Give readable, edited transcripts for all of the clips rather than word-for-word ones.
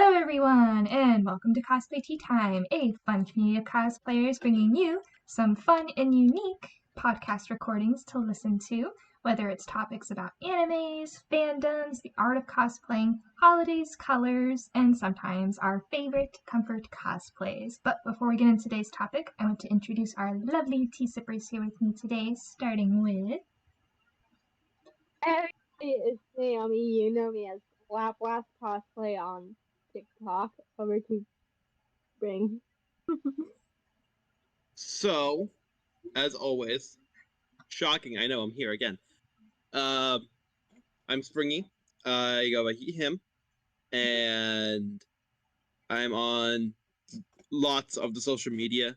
Hello everyone, and welcome to Cosplay Tea Time, a fun community of cosplayers bringing you some fun and unique podcast recordings to listen to, whether it's topics about animes, fandoms, the art of cosplaying, holidays, colors, and sometimes our favorite comfort cosplays. But before we get into today's topic, I want to introduce our lovely tea sippers here with me today, starting with... Hey, it's Naomi. You know me as Lap Cosplay on TikTok. Over to Bring. So, as always, shocking, I know I'm here again. I'm Springy. I go by he, him, and I'm on lots of the social media.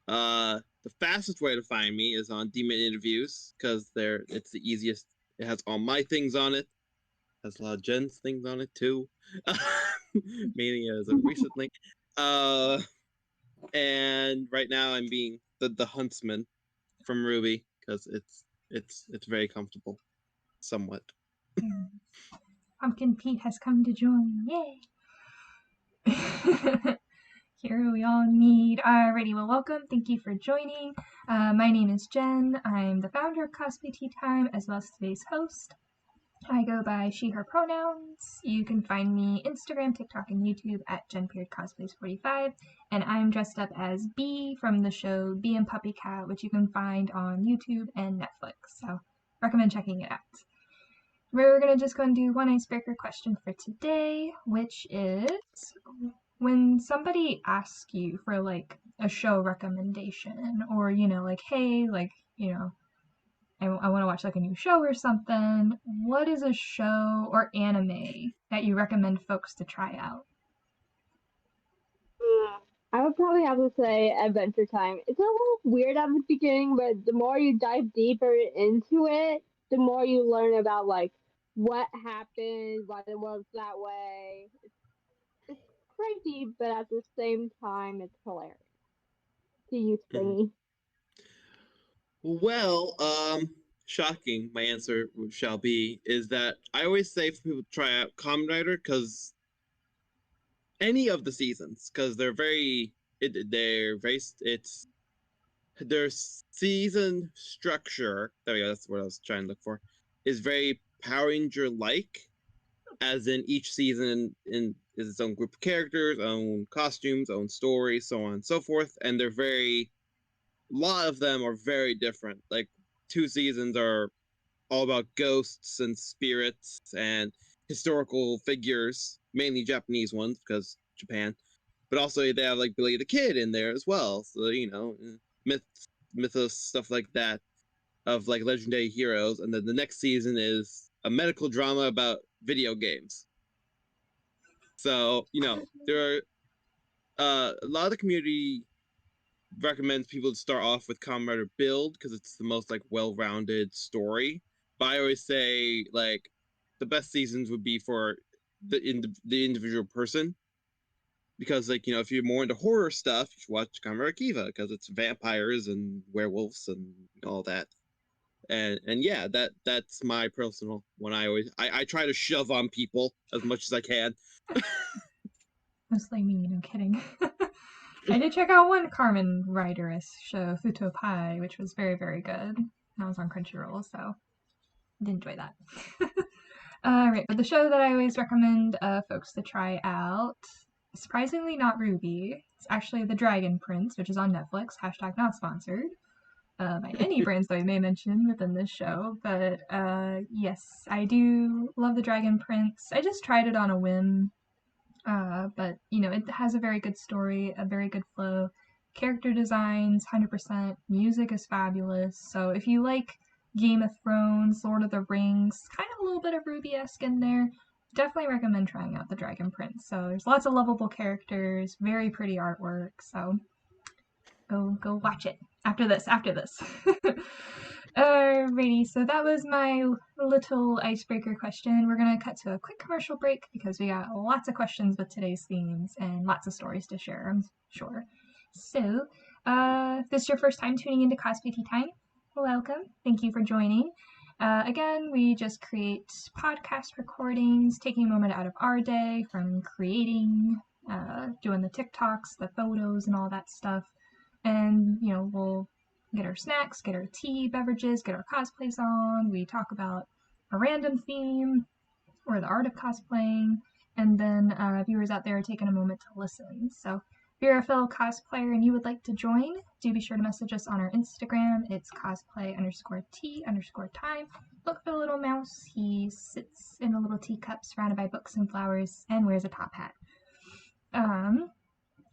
The fastest way to find me is on Demon Interviews, because it's the easiest. It has all my things on it. Has a lot of Jen's things on it too. Mainly as a recent link. And right now I'm being the huntsman from Ruby because it's very comfortable, somewhat. Pumpkin Pete has come to join. Yay! Here we all need. Alrighty, well, welcome. Thank you for joining. My name is Jen. I'm the founder of Cosplay Tea Time as well as today's host. I go by she, her pronouns. You can find me Instagram, TikTok, and YouTube at JenCosplays45. And I'm dressed up as Bee from the show Bee and Puppy Cat, which you can find on YouTube and Netflix. So recommend checking it out. We're going to just go and do one icebreaker question for today, which is when somebody asks you for like a show recommendation or, like, hey, like, I want to watch like a new show or something, what is a show or anime that you recommend folks to try out? I would probably have to say Adventure Time. It's a little weird at the beginning, but the more you dive deeper into it, the more you learn about like what happened, why the world's that way. It's crazy, but at the same time, it's hilarious. To you, Mhm. Springy. Well, shocking. My answer shall be is that I always say for people to try out Kamen Rider because any of the seasons because they're very it's their season structure. There we go. That's what I was trying to look for. Is very Power Ranger like, as in each season is its own group of characters, own costumes, own stories, so on and so forth. And they're a lot of them are very different. Like 2 seasons are all about ghosts and spirits and historical figures, mainly Japanese ones because Japan. But also they have like Billy the Kid in there as well. So myth, mythos, stuff like that of like legendary heroes. And then the next season is a medical drama about video games. So there are a lot of the community recommends people to start off with Kamen Rider Build because it's the most like well-rounded story. But I always say like the best seasons would be for the individual person because like if you're more into horror stuff, you should watch Kamen Rider Kiva because it's vampires and werewolves and all that. And yeah, that's my personal one. I try to shove on people as much as I can. Mostly me, no kidding. I did check out one Carmen Rideress show, Futo Pai, which was very, very good. That was on Crunchyroll, so I did enjoy that. Alright, but the show that I always recommend folks to try out, surprisingly not Ruby, it's actually The Dragon Prince, which is on Netflix, hashtag not sponsored. By any brands that we may mention within this show, but yes, I do love The Dragon Prince. I just tried it on a whim, but it has a very good story, a very good flow, character designs, 100%, music is fabulous. So if you like Game of Thrones, Lord of the Rings, kind of a little bit of Ruby-esque in there, definitely recommend trying out The Dragon Prince. So there's lots of lovable characters, very pretty artwork, so go watch it after this. Alrighty, so that was my little icebreaker question. We're gonna cut to a quick commercial break because we got lots of questions with today's themes and lots of stories to share, I'm sure. So, if this is your first time tuning into Cosplay Tea Time, welcome. Thank you for joining. Again, we just create podcast recordings, taking a moment out of our day from creating, doing the TikToks, the photos, and all that stuff. And, we'll get our snacks, get our tea, beverages, get our cosplays on. We talk about a random theme or the art of cosplaying. And then viewers out there are taking a moment to listen. So if you're a fellow cosplayer and you would like to join, do be sure to message us on our Instagram. It's cosplay_tea_time. Look for the little mouse. He sits in a little teacup surrounded by books and flowers and wears a top hat.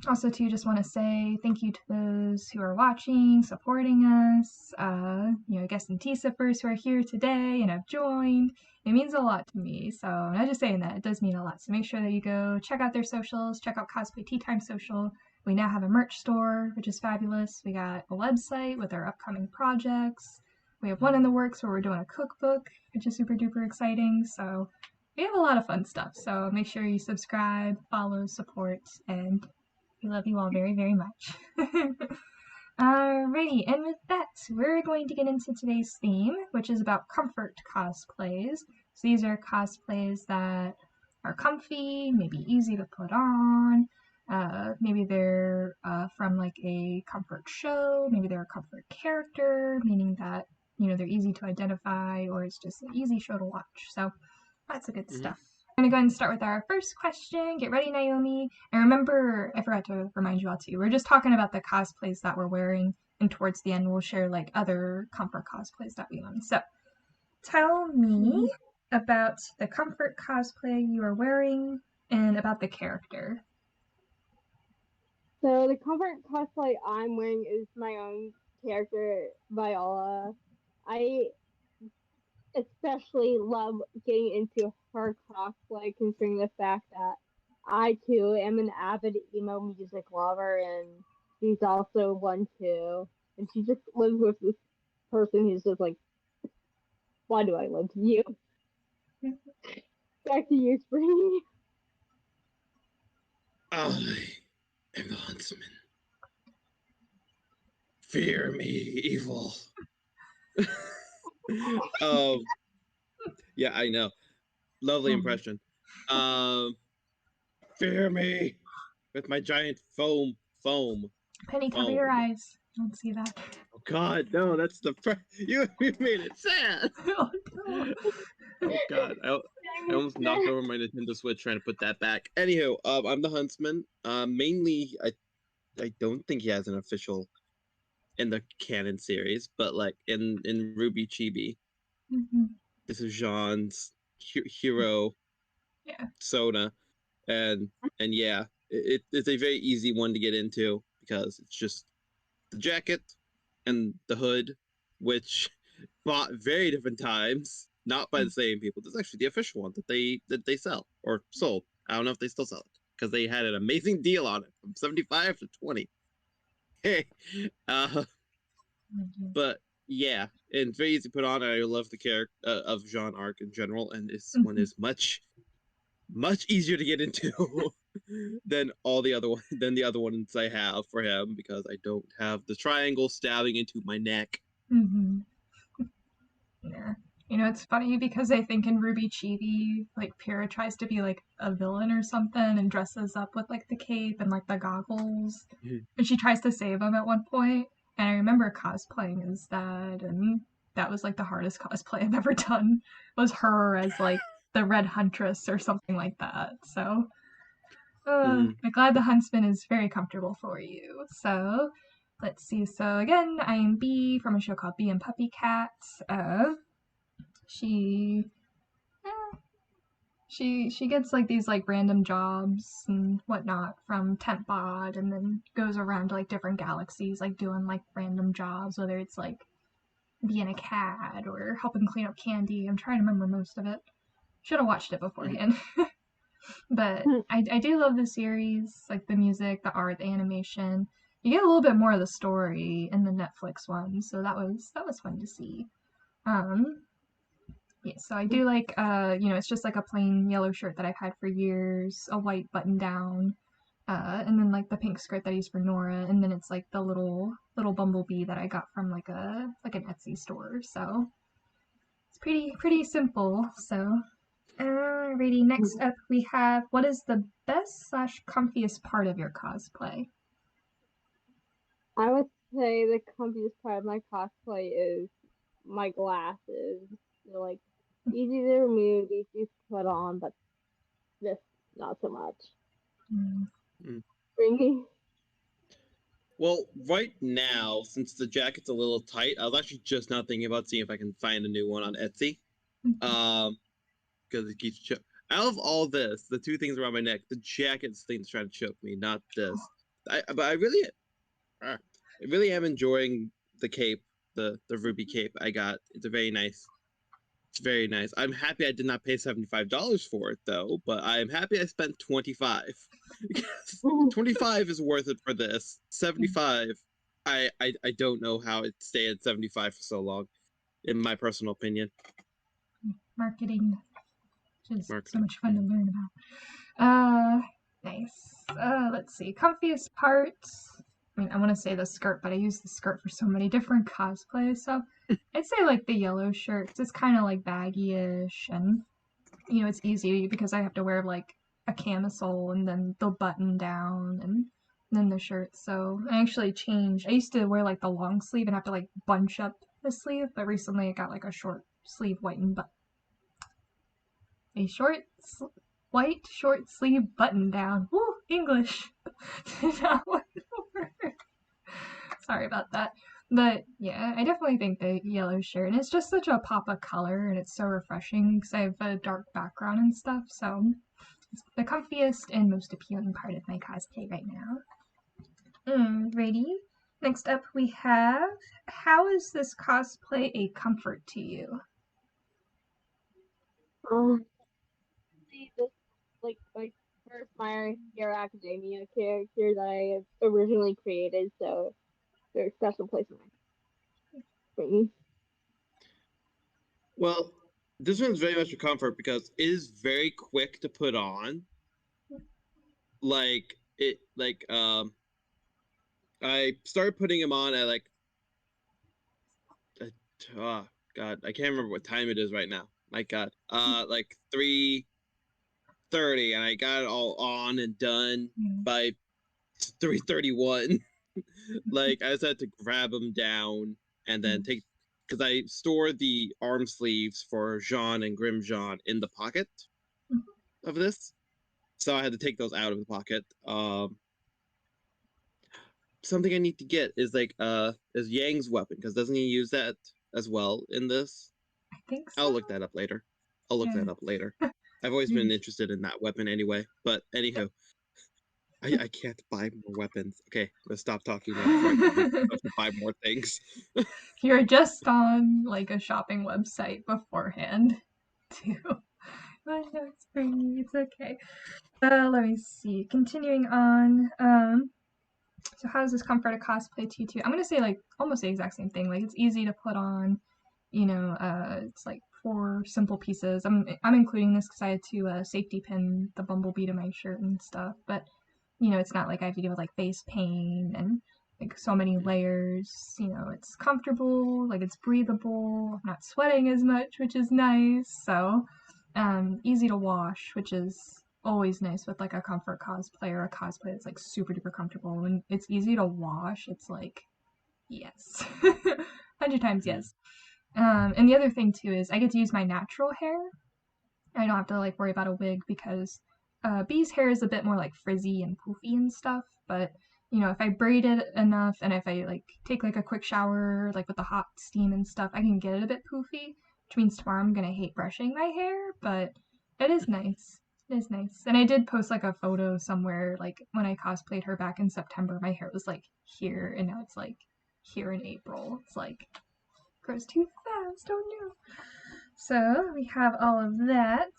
Also, too, just want to say thank you to those who are watching, supporting us, guests and tea sippers who are here today and have joined. It means a lot to me, so I'm not just saying that, it does mean a lot. So make sure that you go check out their socials, check out Cosplay Tea Time social. We now have a merch store, which is fabulous. We got a website with our upcoming projects. We have one in the works where we're doing a cookbook, which is super duper exciting. So we have a lot of fun stuff. So make sure you subscribe, follow, support, and we love you all very, very much. Alrighty, and with that, we're going to get into today's theme, which is about comfort cosplays. So these are cosplays that are comfy, maybe easy to put on. Maybe they're from like a comfort show. Maybe they're a comfort character, meaning that they're easy to identify, or it's just an easy show to watch. So lots of good stuff. We're going to go ahead and start with our first question. Get ready, Naomi. And remember, I forgot to remind you all too, we're just talking about the cosplays that we're wearing, and towards the end we'll share like other comfort cosplays that we own. So tell me about the comfort cosplay you are wearing and about the character. So the comfort cosplay I'm wearing is my own character, Viola. I especially love getting into her cosplay, considering the fact that I too am an avid emo music lover, and she's also one too. And she just lives with this person who's just like, why do I live to you? Back to you, Spring. I am the huntsman. Fear me, evil. Yeah, I know. Lovely impression. Fear me with my giant foam. Penny, cover your eyes. I don't see that. Oh God, no! That's the you made it sad. Oh, no. Oh God, I almost knocked over my Nintendo Switch trying to put that back. Anywho, I'm the huntsman. Mainly, I don't think he has an official in the canon series, but like in Ruby Chibi, this is Jean's hero. Yeah. Soda, and yeah, it's a very easy one to get into because it's just the jacket and the hood, which bought very different times, not by the same people. This is actually the official one that they sell or sold. I don't know if they still sell it because they had an amazing deal on it from 75 to 20. Hey, but yeah, and very easy to put on. I love the character of Jean Arc in general, and this one is much easier to get into than the other ones I have for him because I don't have the triangle stabbing into my neck. Yeah. It's funny because I think in Ruby Chibi, like Pyrrha tries to be like a villain or something and dresses up with like the cape and like the goggles, and she tries to save him at one point. And I remember cosplaying as that, and that was like the hardest cosplay I've ever done. Was her as like the Red Huntress or something like that. So I'm glad the Huntsman is very comfortable for you. So let's see. So again, I am Bee from a show called Bee and Puppy Cats. She gets like these like random jobs and whatnot from Tempbod, and then goes around to like different galaxies, like doing like random jobs, whether it's like being a cat or helping clean up candy. I'm trying to remember most of it. Should have watched it beforehand. But I do love the series, like the music, the art, the animation. You get a little bit more of the story in the Netflix one, so that was fun to see. Yeah, so I do like it's just like a plain yellow shirt that I've had for years, a white button down, and then like the pink skirt that I use for Nora, and then it's like the little bumblebee that I got from like an Etsy store. So it's pretty simple. So, alrighty. Next up, we have what is the best slash comfiest part of your cosplay? I would say the comfiest part of my cosplay is my glasses. They're like easy to remove, easy to put on, but this not so much. Mm. Bringing. Well, right now, since the jacket's a little tight, I was actually just now thinking about seeing if I can find a new one on Etsy. Because it keeps out of all this, the two things around my neck, the jacket's thing's trying to choke me, not this. But I really am enjoying the cape, the ruby cape I got. It's very nice. It's very nice. I'm happy I did not pay $75 for it though, but I am happy I spent 25. Because 25 is worth it for this. 75, I don't know how it stayed at 75 for so long, in my personal opinion. Marketing, which is so Marketing. much fun to learn about. Nice. Let's see. Comfiest parts. I mean, I want to say the skirt, but I use the skirt for so many different cosplays. So I'd say like the yellow shirt. It's kind of like baggy-ish, and it's easy because I have to wear like a camisole and then the button down and then the shirt. So I actually changed. I used to wear like the long sleeve and have to like bunch up the sleeve, but recently I got like a short sleeve white white short sleeve button down. Woo, English. Sorry about that. But yeah, I definitely think the yellow shirt, and it's just such a pop of color, and it's so refreshing because I have a dark background and stuff. So it's the comfiest and most appealing part of my cosplay right now. Alrighty. Next up, we have how is this cosplay a comfort to you? This like my first My Hero Academia character that I originally created, so they're a special place for me. Well, this one's very much a comfort because it is very quick to put on. I started putting him on at oh god, I can't remember what time it is right now. My god. Like 3:30, and I got it all on and done by 3:31. Like I just had to grab him down and then take, because I store the arm sleeves for Jean and Grim Jean in the pocket of this, so I had to take those out of the pocket. Something I need to get is is Yang's weapon, because doesn't he use that as well in this? I think so. I'll look that up later. I've always been interested in that weapon anyway. But anywho, I can't buy more weapons. Okay, let's stop talking now before I have to buy more things. You're just on like a shopping website beforehand, too. But no, it's free. It's okay. Let me see. Continuing on. So how does this comfort a cosplay to you too? I'm gonna say like almost the exact same thing. Like it's easy to put on. It's like 4 simple pieces. I'm including this because I had to safety pin the bumblebee to my shirt and stuff. But it's not like I have to deal with like face paint and like so many layers. It's comfortable, like it's breathable. I'm not sweating as much, which is nice. So easy to wash, which is always nice with like a comfort cosplay or a cosplay that's like super duper comfortable. When it's easy to wash, it's like yes. 100 times yes. And the other thing too is I get to use my natural hair. I don't have to like worry about a wig because Bee's hair is a bit more like frizzy and poofy and stuff. But if I braid it enough and if I like take like a quick shower like with the hot steam and stuff, I can get it a bit poofy, which means tomorrow I'm gonna hate brushing my hair. But it is nice. It is nice. And I did post like a photo somewhere like when I cosplayed her back in September. My hair was like here, and now it's like here in April. It's like grows too fast. Oh no. So we have all of that.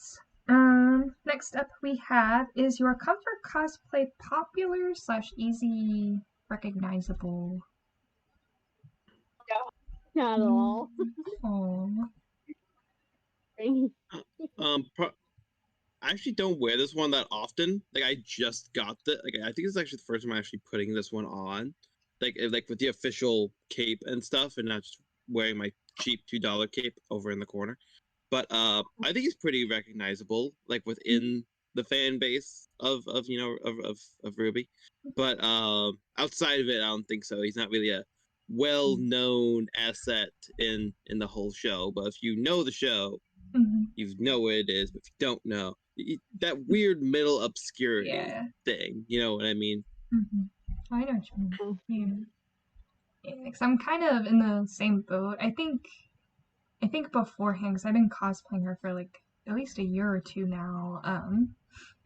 Next up we have, is your comfort cosplay popular / easy recognizable? Not at all. Oh. I actually don't wear this one that often. Like I just got the I think it's actually the first time I'm actually putting this one on. Like with the official cape and stuff, and not just wearing my cheap $2 cape over in the corner. But I think he's pretty recognizable, like within the fan base of Ruby. But outside of it, I don't think so. He's not really a well-known asset in the whole show. But if you know the show, you know what it is. But if you don't know, that weird middle obscurity thing, you know what I mean? I know what you mean. Yeah, because I'm kind of in the same boat. I think beforehand, because I've been cosplaying her for like at least a year or two now.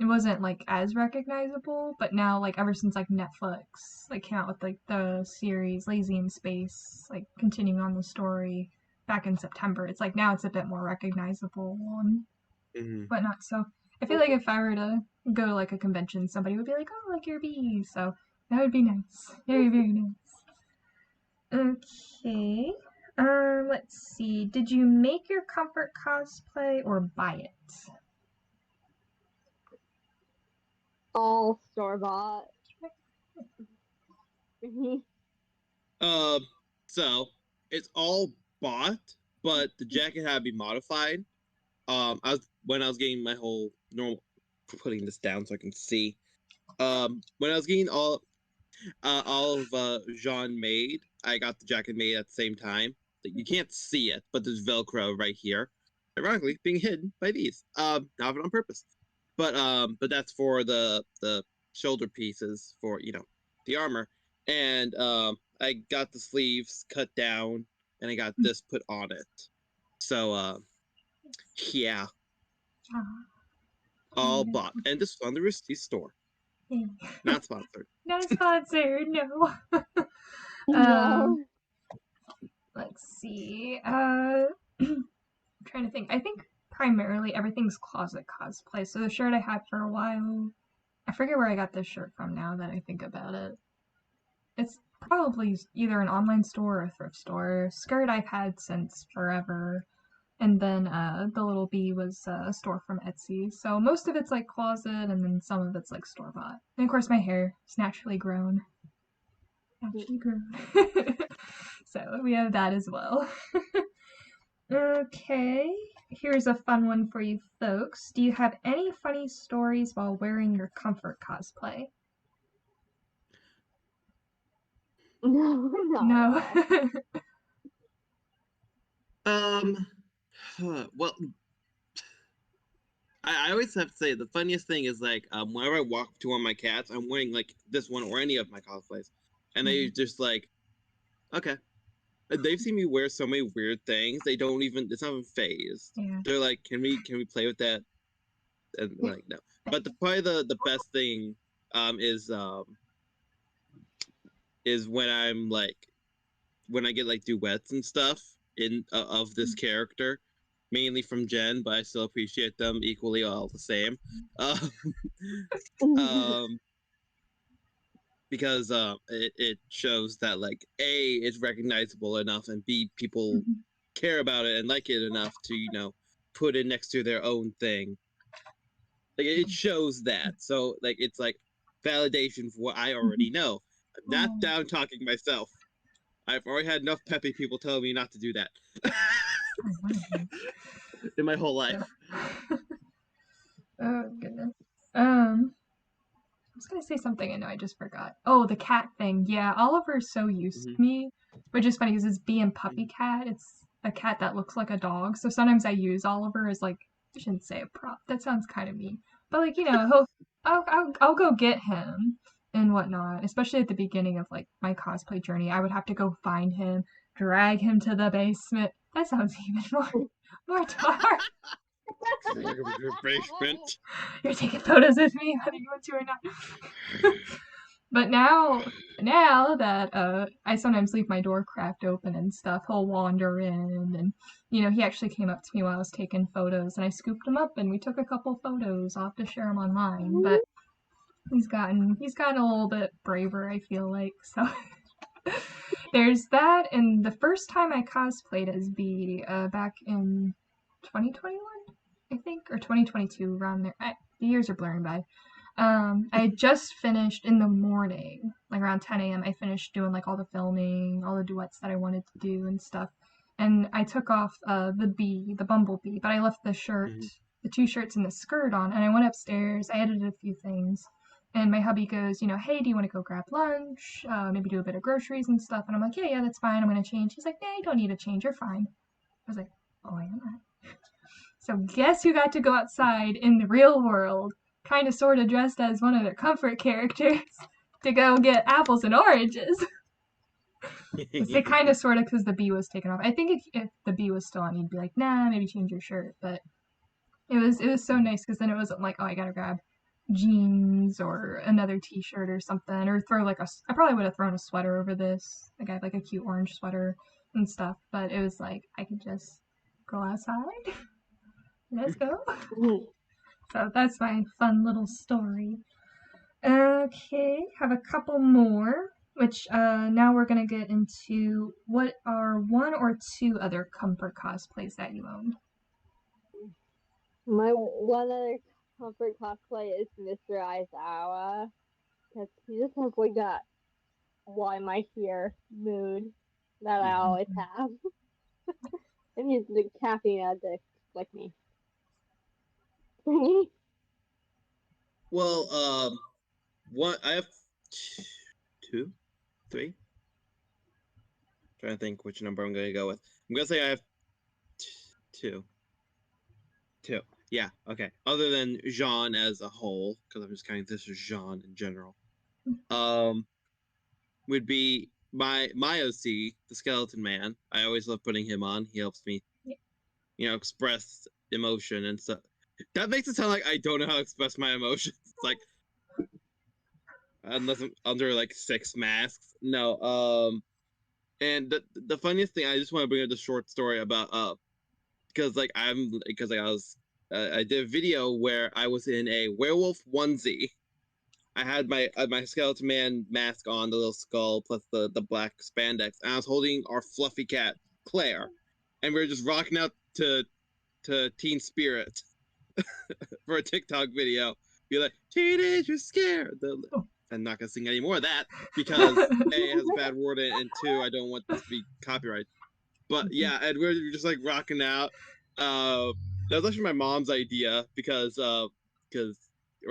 It wasn't like as recognizable, but now like ever since like Netflix like came out with like the series Lazy in Space, like continuing on the story back in September, it's like now it's a bit more recognizable and whatnot. So I feel like if I were to go to like a convention, somebody would be like, "Oh, like your bee," so that would be nice, very very nice. Okay. Let's see. Did you make your comfort cosplay or buy it? All store-bought. So it's all bought, but the jacket had to be modified. When I was getting my whole normal, putting this down so I can see. When I was getting all of Jean made, I got the jacket made at the same time. You can't see it, but there's Velcro right here. Ironically, being hidden by these. Not on purpose. But that's for the shoulder pieces for the armor. And I got the sleeves cut down and I got this put on it. So yeah. All bought. And this was on the Risty store. Not sponsored. Not sponsored, no. No. Let's see. I'm trying to think. I think primarily everything's closet cosplay. So the shirt I had for a while, I forget where I got this shirt from now that I think about it. It's probably either an online store or a thrift store. Skirt I've had since forever. And then the little bee was a store from Etsy. So most of it's like closet and then some of it's like store bought. And of course my hair is naturally grown. So we have that as well. Okay, here's a fun one for you folks. Do you have any funny stories while wearing your comfort cosplay? No. Well, I always have to say the funniest thing is like whenever I walk to one of my cats, I'm wearing like this one or any of my cosplays, and they just like, okay, they've seen me wear so many weird things. They don't even, it's not even phased. Yeah. They're like, can we play with that? And like, no. But probably the best thing is when I'm like, when I get like duets and stuff in of this character, mainly from Jen, but I still appreciate them equally all the same. Because it shows that like A, it's recognizable enough, and B, people care about it and like it enough to put it next to their own thing. Like it shows that, so like it's like validation for what I already know. I'm not down talking myself. I've already had enough peppy people telling me not to do that in my whole life. Oh goodness. I was gonna say something and I just forgot. Oh, the cat thing. Yeah, Oliver's so used to me, which is funny because it's bee and puppy cat. It's a cat that looks like a dog. So sometimes I use Oliver as like, I shouldn't say a prop. That sounds kind of mean. But like I'll go get him and whatnot. Especially at the beginning of like my cosplay journey, I would have to go find him, drag him to the basement. That sounds even more dark. Basement. You're taking photos with me, whether you want to or not. But now that I sometimes leave my door cracked open and stuff, he'll wander in, and he actually came up to me while I was taking photos, and I scooped him up, and we took a couple photos. I'll have to share them online, but he's gotten a little bit braver, I feel like. So there's that, and the first time I cosplayed as Bee back in 2021. I think, or 2022, around there. The years are blurring by. I just finished in the morning, like around 10 a.m. I finished doing like all the filming, all the duets that I wanted to do and stuff. and I took off the bumblebee, but I left the shirt, Mhm. the two shirts and the skirt on, and I went upstairs. I edited a few things, and my hubby goes, hey, do you want to go grab lunch? Maybe do a bit of groceries and stuff. And I'm like, yeah, that's fine. I'm gonna change. He's like, yeah, you don't need to change. You're fine. I was like, oh, I am not. So guess who got to go outside in the real world, kind of sort of dressed as one of their comfort characters, to go get apples and oranges. They kind of sort of, because the bee was taken off. I think if the bee was still on, you'd be like, nah, maybe change your shirt. But it was so nice because then it wasn't like, oh, I gotta grab jeans or another t-shirt or something, or throw like I probably would have thrown a sweater over this. Like I have like a cute orange sweater and stuff. But it was like I could just go outside. Let's go. Mhm. So that's my fun little story. Okay, have a couple more, which now we're gonna get into what are one or two other comfort cosplays that you own. My one other comfort cosplay is Mr. Aizawa, because he just has like that "why am I here" mood that I always have, and he's the caffeine addict like me. Well, one I have two, three. Trying to think which number I'm gonna go with. I'm gonna say I have two. Two. Yeah. Okay. Other than Jean as a whole, because I'm just counting this as Jean in general. Um, would be my OC, the Skeleton Man. I always love putting him on. He helps me, express emotion and stuff. That makes it sound like I don't know how to express my emotions. It's like unless I'm under like 6 masks. No. And the funniest thing, I just want to bring up the short story about because I did a video where I was in a werewolf onesie. I had my skeleton man mask on, the little skull plus the black spandex, and I was holding our fluffy cat Claire, and we were just rocking out to Teen Spirit for a TikTok video. Be like, teenagers scared. I'm not gonna sing any more of that because A, it has a bad word in it, and two, I don't want this to be copyright. But yeah, and we were just like rocking out. That was actually my mom's idea because or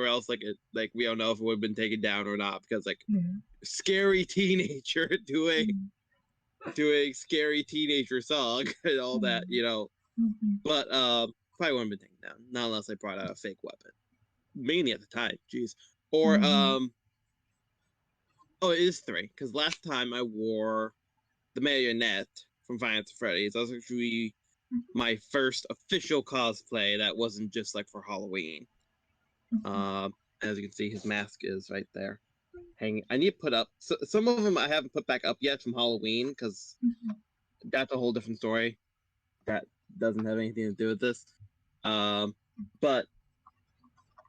else like we don't know if it would have been taken down or not because like scary teenager doing scary teenager song and all that, But probably wouldn't have been taken down, not unless I brought out a fake weapon. Mainly at the time, jeez. Or oh, it is 3 because last time I wore the marionette from Five Nights at Freddy's. That was actually my first official cosplay that wasn't just like for Halloween. As you can see, his mask is right there. Hanging. I need to put up some of them I haven't put back up yet from Halloween because that's a whole different story that doesn't have anything to do with this. But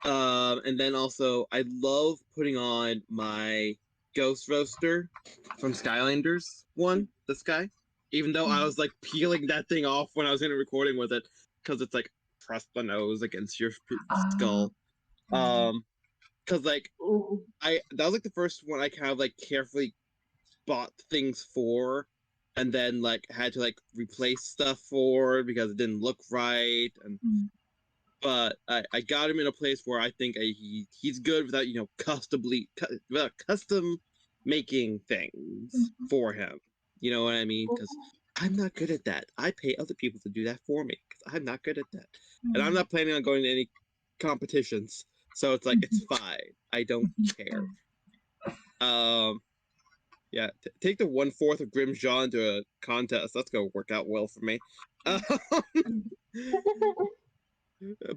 and then also I love putting on my Ghost Roaster from Skylanders one, this guy. Even though I was like peeling that thing off when I was in a recording with it, because it's like press the nose against your skull. Because like that was like the first one I kind of like carefully bought things for, and then like had to like replace stuff for because it didn't look right. And but I got him in a place where I think he's good without without custom making things for him. You know what I mean? Because I'm not good at that. I pay other people to do that for me because I'm not good at that, and I'm not planning on going to any competitions. So it's like it's fine. I don't care. Yeah, take the 1/4 of Grim Jean to a contest. That's gonna work out well for me.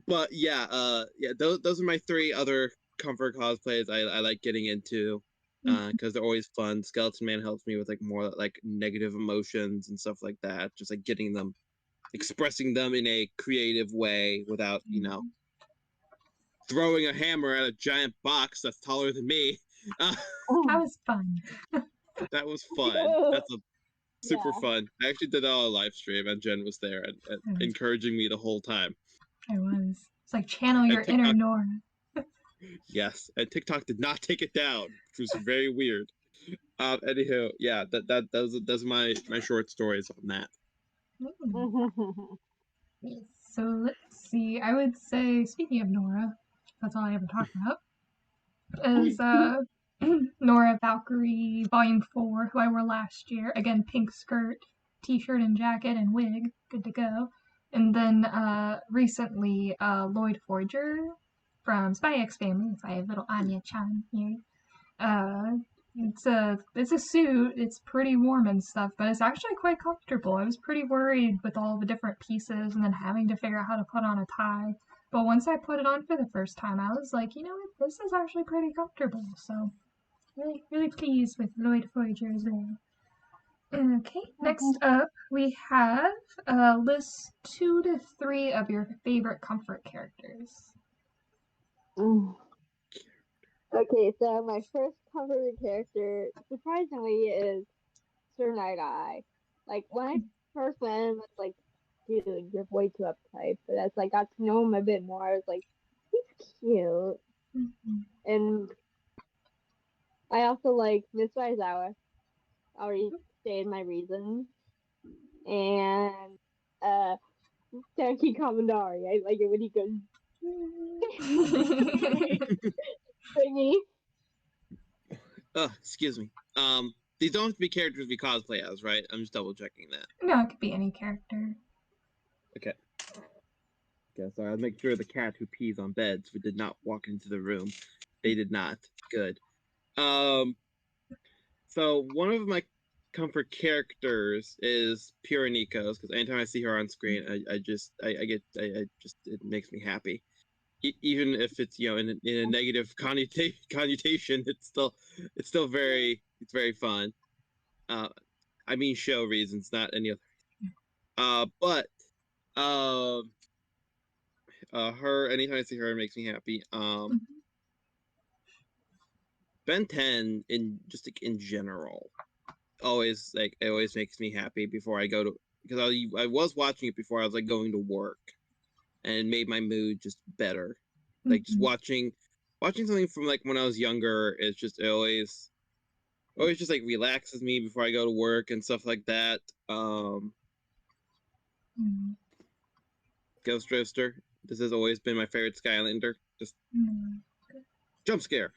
But yeah, those are my 3 other comfort cosplays I like getting into because they're always fun. Skeleton Man helps me with like more like negative emotions and stuff like that, just like getting them, expressing them in a creative way without throwing a hammer at a giant box that's taller than me. That was fun. That was fun. That's a super fun. I actually did it on a live stream, and Jen was there and encouraging me the whole time. I was. It's like channel And your inner Nora. Yes, and TikTok did not take it down, which was very weird. Anywho, yeah, those are my short stories on that. Yes. So let's see. I would say, speaking of Nora, that's all I ever talk about, is Nora Valkyrie Volume 4, who I wore last year. Again, pink skirt, t-shirt and jacket and wig. Good to go. And then recently, Lloyd Forger from Spy X Family. So I have little Anya-chan here. It's a suit. It's pretty warm and stuff, but it's actually quite comfortable. I was pretty worried with all the different pieces and then having to figure out how to put on a tie. But once I put it on for the first time, I was like, you know what, this is actually pretty comfortable. So really, really pleased with Lloyd Voyager as well. Okay, next up we have list 2 to 3 of your favorite comfort characters. Okay, so my first comfort character, surprisingly, is Sir Night Eye. Like, when I first met him, I was like, dude, you're way too uptight. But as I got to know him a bit more, I was like, he's cute. Mm-hmm. And I also like Miss Aizawa. I already stated my reasons. And, Tenki Kamandari. I like it when he goes, thingy. Excuse me. These don't have to be characters we cosplay as, right? I'm just double checking that. No, it could be any character. Okay. Okay, so I'll make sure the cat who pees on beds did not walk into the room. They did not. Good. So one of my comfort characters is Pure Nikos, because anytime I see her on screen, I just it makes me happy. Even if it's in a negative connotation, it's still very fun. I mean show reasons, not any other. But her, anytime I see her, it makes me happy. Ben 10 in general always it always makes me happy before I go to, because I was watching it before I was like going to work, and it made my mood just better. Like just watching something from like when I was younger, it always just like relaxes me before I go to work and stuff like that. Ghost Roaster. This has always been my favorite Skylander. Just jump scare.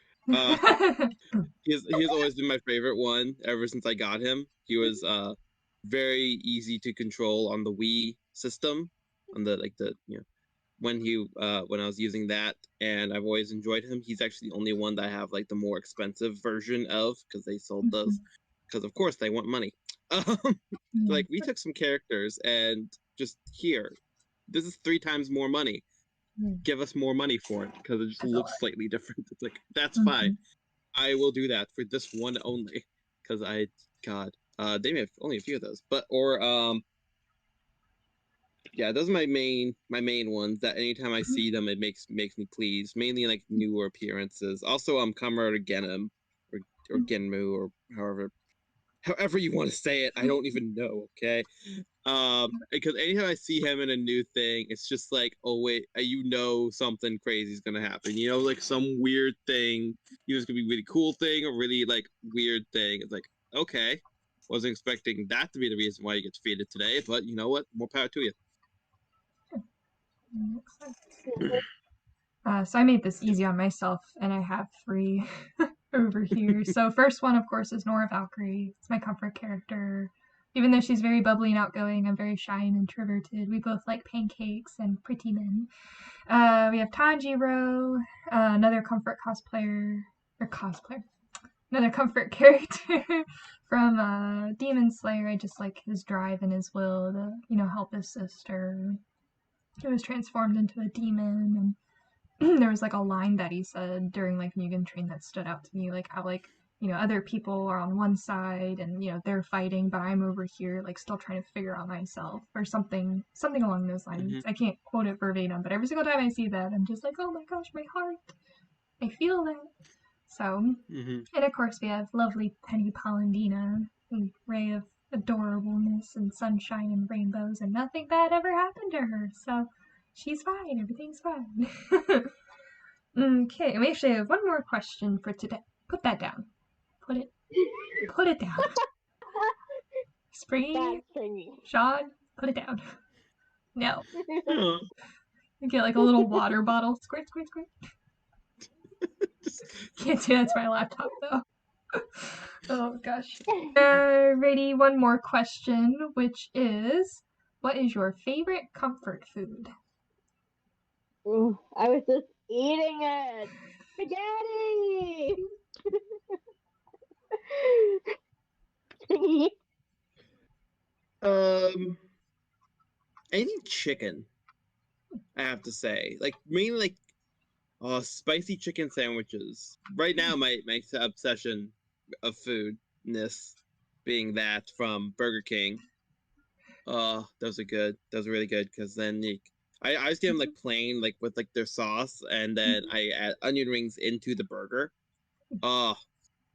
He's always been my favorite one ever since I got him. He was very easy to control on the Wii system, on the when I was using that, and I've always enjoyed him. He's actually the only one that I have like the more expensive version of, because they sold those, because of course they want money. Like we took some characters and just here, this is 3 times more money. Give us more money for it, because it just looks slightly different. It's like, that's fine. I will do that for this one only, because they may have only a few of those, yeah, those are my main ones that anytime I see them, it makes me pleased. Mainly like newer appearances. Also, Comrade Genom or Genmu, or however you want to say it. I don't even know. Okay, because anytime I see him in a new thing, it's just like, oh wait, something crazy is gonna happen. Like some weird thing. It's gonna be a really cool thing, or really like weird thing. It's like, okay, wasn't expecting that to be the reason why you get defeated today, but you know what? More power to you. So I made this easy on myself, and I have 3 over here. So first one, of course, is Nora Valkyrie. It's my comfort character. Even though she's very bubbly and outgoing, I'm very shy and introverted. We both like pancakes and pretty men. We have Tanjiro, another comfort another comfort character from Demon Slayer. I just like his drive and his will to, help his sister, who was transformed into a demon. And there was like a line that he said during like Mugen Train that stood out to me, like how other people are on one side and they're fighting, but I'm over here like still trying to figure out myself, or something along those lines. I can't quote it verbatim, but every single time I see that, I'm just like, oh my gosh, my heart, I feel that. So and of course we have lovely Penny Polendina, a ray of adorableness and sunshine and rainbows, and nothing bad ever happened to her, so she's fine. Everything's fine. Okay, we actually have one more question for today. Put that down. Put it down. Springy, Sean, Put it down. No. Oh, You get like a little water bottle. Squirt, squirt, squirt. Can't do that to my laptop though. Oh gosh. Ready, one more question, which is, what is your favorite comfort food? Ooh, I was just eating it. Spaghetti. um, any chicken, I have to say. Like mainly like spicy chicken sandwiches. Right now, my obsession of foodness being that from Burger King. Oh, those are good. Those are really good because then I just get them like plain, like with like their sauce, and then I add onion rings into the burger. Oh,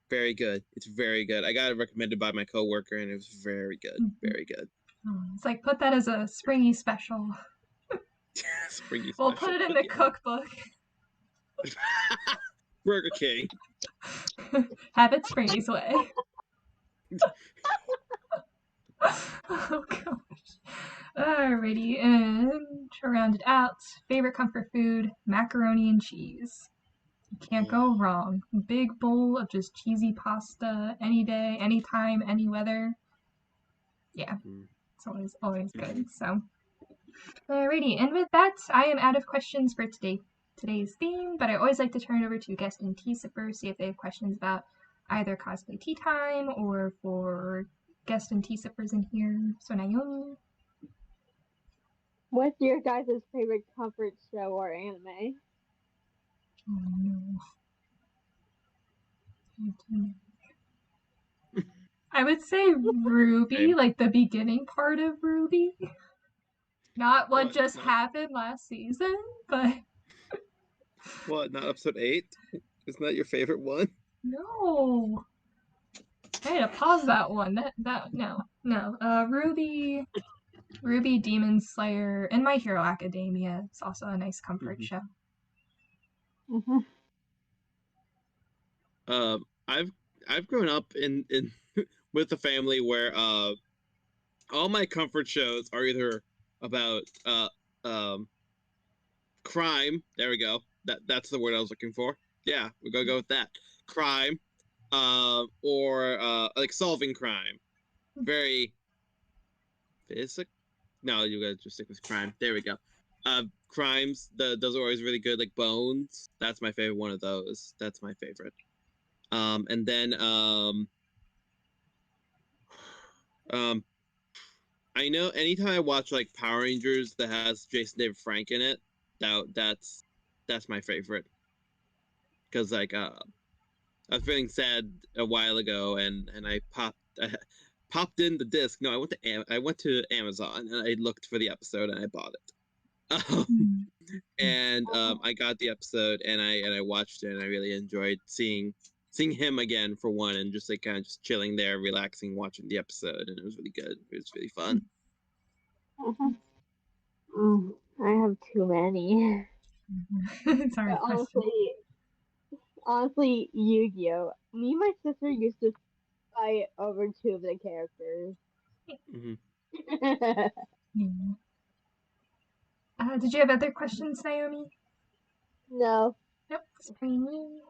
very good. It's very good. I got it recommended by my coworker, and it was very good. Very good. It's like, put that as a springy special. Springy We'll put special. it in the cookbook. Burger King. Have it Springy's way. Oh gosh. Alrighty, and to round it out, favorite comfort food, macaroni and cheese. You can't go wrong. Big bowl of just cheesy pasta any day, anytime, any weather. Yeah, it's always good. So, alrighty, and with that, I am out of questions for today's theme, but I always like to turn it over to guest and tea sippers, see if they have questions about either cosplay tea time or for guest and tea sippers in here. So Naomi. What's your guys' favorite comfort show or anime? Oh no. I would say Ruby, like the beginning part of Ruby. Not what just happened last season, but what? Not episode 8? Isn't that your favorite one? no. I had to pause that one. No. Ruby Demon Slayer, and My Hero Academia. It's also a nice comfort show. Mm-hmm. I've grown up in with a family where all my comfort shows are either about crime. There we go. That's the word I was looking for. Yeah, we're gonna go with that. Crime, or like solving crime. Very physical. No, you gotta just stick with crime. There we go. Crimes. Those are always really good. Like Bones. That's my favorite one of those. That's my favorite. And then I know anytime I watch like Power Rangers that has Jason David Frank in it, that's my favorite. Because like I was feeling sad a while ago, and I popped in the disc. No, I went to Amazon and I looked for the episode and I bought it. And I got the episode and I watched it and I really enjoyed seeing him again for one, and just like kind of just chilling there, relaxing, watching the episode, and it was really good. It was really fun. I have too many. It's a hard question. Honestly, Yu-Gi-Oh! Me and my sister used to fight over 2 of the characters. Did you have other questions, Naomi? No. Nope. Springy.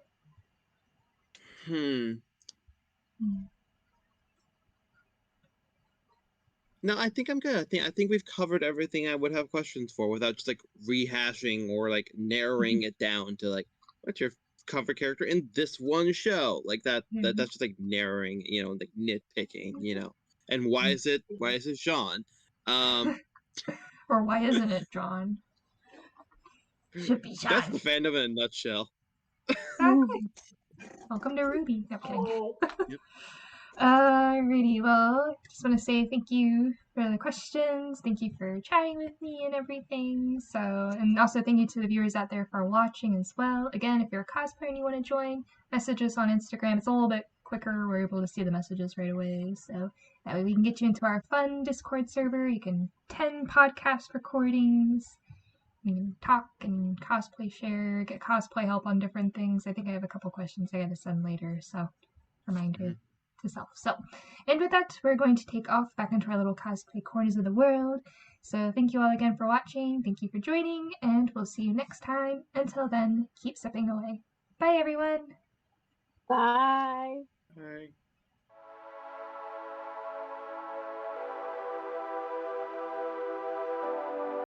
No, I think I'm good. I think we've covered everything I would have questions for without just like rehashing or like narrowing it down to like what's your comfort character in this one show, like that's just like narrowing, like nitpicking, and why is it Sean? Or why isn't it John? Should be John. That's the fandom in a nutshell. Exactly. Welcome to Ruby. No kidding. Yep. Alrighty, well, just want to say thank you for the questions. Thank you for chatting with me and everything. And also thank you to the viewers out there for watching as well. Again, if you're a cosplayer and you want to join, message us on Instagram. It's a little bit quicker. We're able to see the messages right away. So that way we can get you into our fun Discord server. You can attend podcast recordings. You can talk and cosplay share, get cosplay help on different things. I think I have a couple questions I gotta send later, so reminder to self. So, and with that, we're going to take off back into our little cosplay corners of the world. So thank you all again for watching. Thank you for joining, and we'll see you next time. Until then, keep stepping away. Bye, everyone. Bye. Bye.